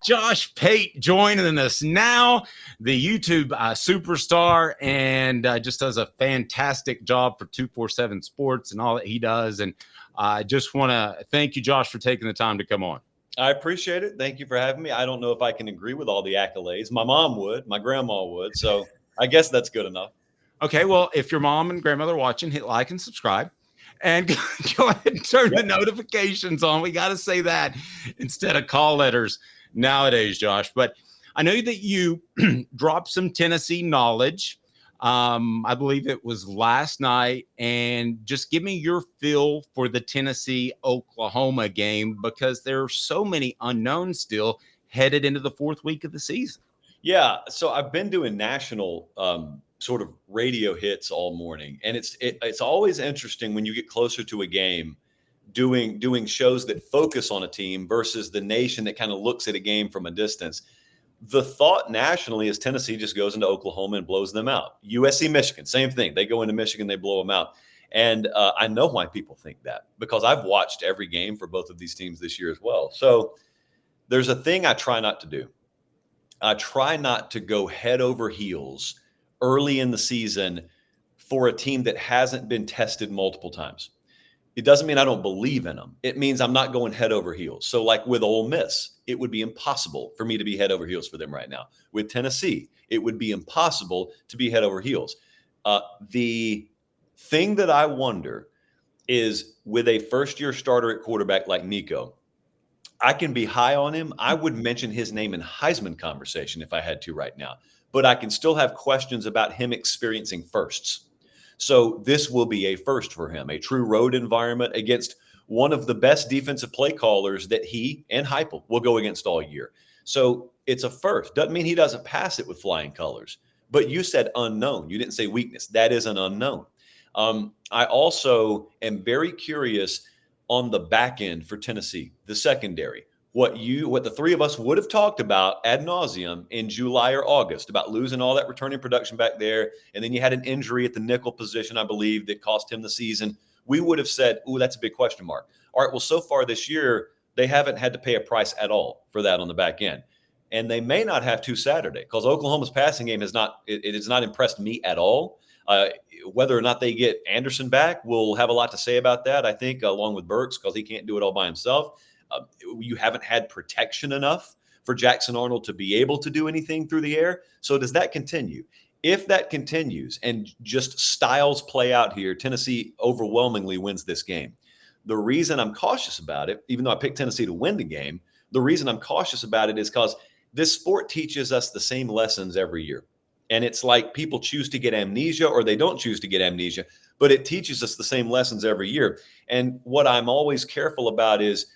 Josh Pate joining us now, the YouTube superstar, and just does a fantastic job for 247 Sports and all that he does. And I just want to thank you, Josh, for taking the time to come on. I appreciate it. Thank you for having me. I don't know if I can agree with all the accolades. My mom would, my grandma would. So I guess that's good enough. Okay, well, if your mom and grandmother are watching, hit like and subscribe. And go ahead and turn the notifications on. We got to say that instead of call letters nowadays, Josh. But I know that you dropped some Tennessee knowledge. I believe it was last night. And just give me your feel for the Tennessee-Oklahoma game, because there are so many unknowns still headed into the fourth week of the season. Yeah, so I've been doing national sort of radio hits all morning, and it's always interesting when you get closer to a game, doing shows that focus on a team versus the nation that kind of looks at a game from a distance. The thought nationally is Tennessee just goes into Oklahoma and blows them out. USC, Michigan, same thing. They go into Michigan, they blow them out. And I know why people think that, because I've watched every game for both of these teams this year as well. So there's a thing I try not to do. I try not to go head over heels early in the season for a team that hasn't been tested multiple times. It doesn't mean I don't believe in them. It means I'm not going head over heels. So like with Ole Miss, it would be impossible for me to be head over heels for them right now. With Tennessee, it would be impossible to be head over heels. The thing that I wonder is, with a first-year starter at quarterback like Nico, I can be high on him. I would mention his name in Heisman conversation if I had to right now, but I can still have questions about him experiencing firsts. So this will be a first for him, a true road environment against one of the best defensive play callers that he and Heupel will go against all year. So it's a first. Doesn't mean he doesn't pass it with flying colors, but you said unknown. You didn't say weakness. That is an unknown. I also am very curious on the back end for Tennessee, the secondary, what the three of us would have talked about ad nauseum in July or August about losing all that returning production back there. And then you had an injury at the nickel position, I believe, that cost him the season. We would have said, ooh, that's a big question mark. All right, well, so far this year, they haven't had to pay a price at all for that on the back end. And they may not have to Saturday, because Oklahoma's passing game has not impressed me at all. Whether or not they get Anderson back, we'll have a lot to say about that, I think, along with Burks, because he can't do it all by himself. You haven't had protection enough for Jackson Arnold to be able to do anything through the air. So does that continue? If that continues and just styles play out here, Tennessee overwhelmingly wins this game. The reason I'm cautious about it, even though I picked Tennessee to win the game, the reason I'm cautious about it is because this sport teaches us the same lessons every year. And it's like people choose to get amnesia or they don't choose to get amnesia, but it teaches us the same lessons every year. And what I'm always careful about is,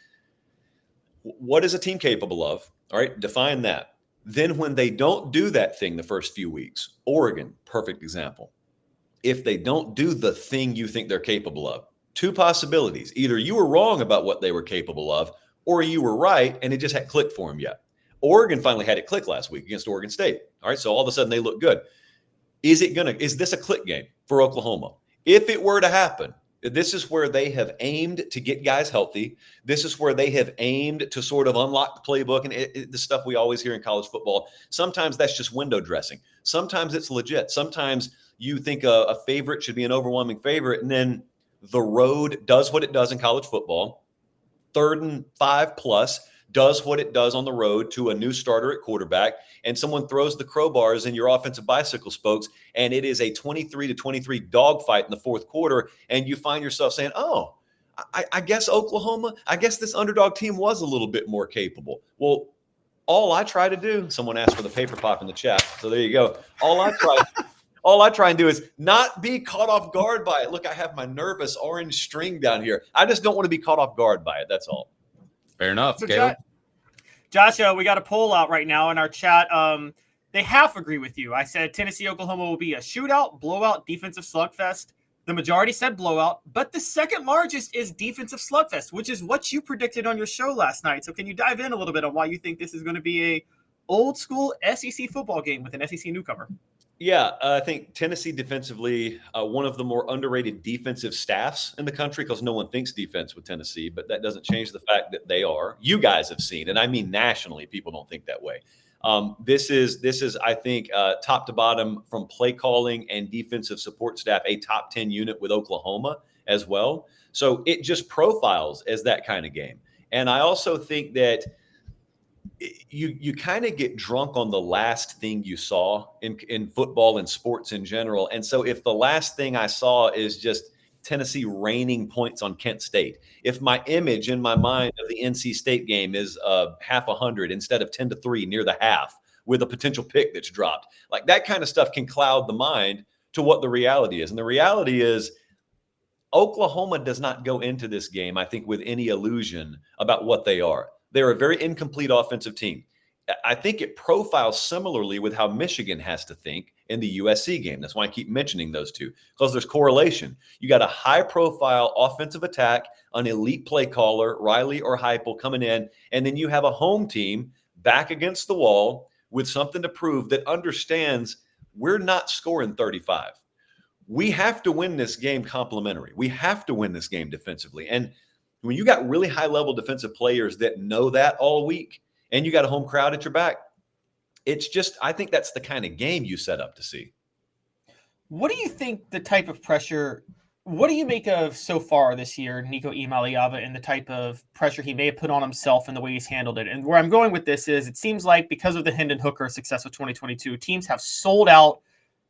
what is a team capable of? All right, define that. Then when they don't do that thing the first few weeks, Oregon, perfect example. If they don't do the thing you think they're capable of, two possibilities. Either you were wrong about what they were capable of, or you were right and it just hadn't clicked for them yet. Oregon finally had it click last week against Oregon State. All right, so all of a sudden they look good. Is this a click game for Oklahoma? If it were to happen, this is where they have aimed to get guys healthy. This is where they have aimed to sort of unlock the playbook and the stuff we always hear in college football. Sometimes that's just window dressing. Sometimes it's legit. Sometimes you think a favorite should be an overwhelming favorite, and then the road does what it does in college football. 3rd and 5+ does what it does on the road to a new starter at quarterback, and someone throws the crowbars in your offensive bicycle spokes, and it is a 23-23 dogfight in the fourth quarter, and you find yourself saying, oh, I guess Oklahoma, I guess this underdog team was a little bit more capable. Well, all I try to do, someone asked for the paper pop in the chat, so there you go. All I try and do is not be caught off guard by it. Look, I have my nervous orange string down here. I just don't want to be caught off guard by it. That's all. Fair enough. So Josh, we got a poll out right now in our chat. They half agree with you. I said Tennessee, Oklahoma will be a shootout, blowout, defensive slugfest. The majority said blowout, but the second largest is defensive slugfest, which is what you predicted on your show last night. So can you dive in a little bit on why you think this is going to be a old school SEC football game with an SEC newcomer? Yeah, I think Tennessee defensively, one of the more underrated defensive staffs in the country because no one thinks defense with Tennessee, but that doesn't change the fact that they are. You guys have seen, and I mean nationally, people don't think that way. This is I think top to bottom from play calling and defensive support staff, a top 10 unit with Oklahoma as well. So it just profiles as that kind of game. And I also think that you kind of get drunk on the last thing you saw in football and sports in general. And so if the last thing I saw is just Tennessee raining points on Kent State, if my image in my mind of the NC State game is half 100 instead of 10-3 near the half with a potential pick that's dropped, like that kind of stuff can cloud the mind to what the reality is. And the reality is Oklahoma does not go into this game, I think, with any illusion about what they are. They're a very incomplete offensive team. I think it profiles similarly with how Michigan has to think in the USC game. That's why I keep mentioning those two, because there's correlation. You got a high-profile offensive attack, an elite play caller, Riley or Heupel coming in, and then you have a home team back against the wall with something to prove that understands we're not scoring 35. We have to win this game complementary. We have to win this game defensively. And when you got really high-level defensive players that know that all week and you got a home crowd at your back, it's just, I think that's the kind of game you set up to see. What do you think the type of pressure, what do you make of so far this year, Nico Iamaleava, and the type of pressure he may have put on himself and the way he's handled it? And where I'm going with this is it seems like because of the Hendon Hooker success of 2022, teams have sold out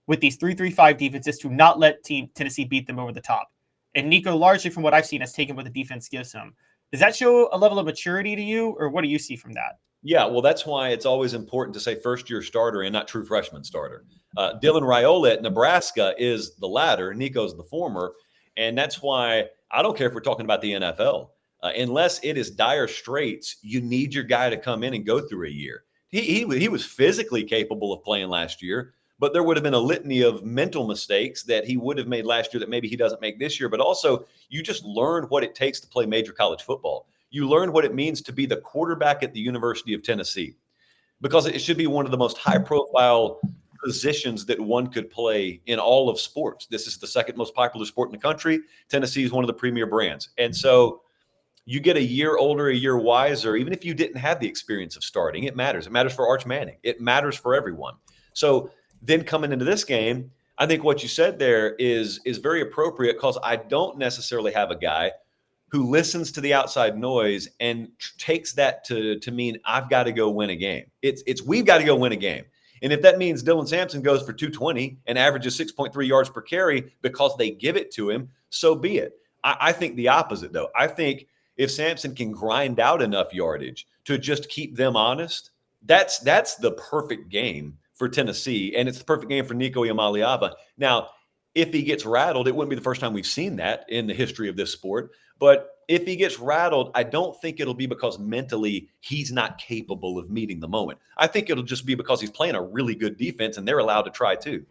with these 3-3-5 defenses to not let Tennessee beat them over the top. And Nico, largely from what I've seen, has taken what the defense gives him. Does that show a level of maturity to you, or what do you see from that? Yeah, well, that's why it's always important to say first-year starter and not true freshman starter. Dylan Raiola at Nebraska is the latter. Nico's the former. And that's why I don't care if we're talking about the NFL. Unless it is dire straits, you need your guy to come in and go through a year. He was physically capable of playing last year, but there would have been a litany of mental mistakes that he would have made last year that maybe he doesn't make this year. But also, you just learn what it takes to play major college football. You learn what it means to be the quarterback at the University of Tennessee, because it should be one of the most high-profile positions that one could play in all of sports. This is the second most popular sport in the country. Tennessee is one of the premier brands. And so you get a year older, a year wiser, even if you didn't have the experience of starting. It matters. It matters for Arch Manning. It matters for everyone. So then coming into this game, I think what you said there is very appropriate, because I don't necessarily have a guy who listens to the outside noise and takes that to mean I've got to go win a game. It's we've got to go win a game. And if that means Dylan Sampson goes for 220 and averages 6.3 yards per carry because they give it to him, so be it. I think the opposite, though. I think if Sampson can grind out enough yardage to just keep them honest, that's the perfect game for Tennessee, and it's the perfect game for Nico Iamaleava. Now, if he gets rattled, it wouldn't be the first time we've seen that in the history of this sport. But if he gets rattled, I don't think it'll be because mentally he's not capable of meeting the moment. I think it'll just be because he's playing a really good defense and they're allowed to try too.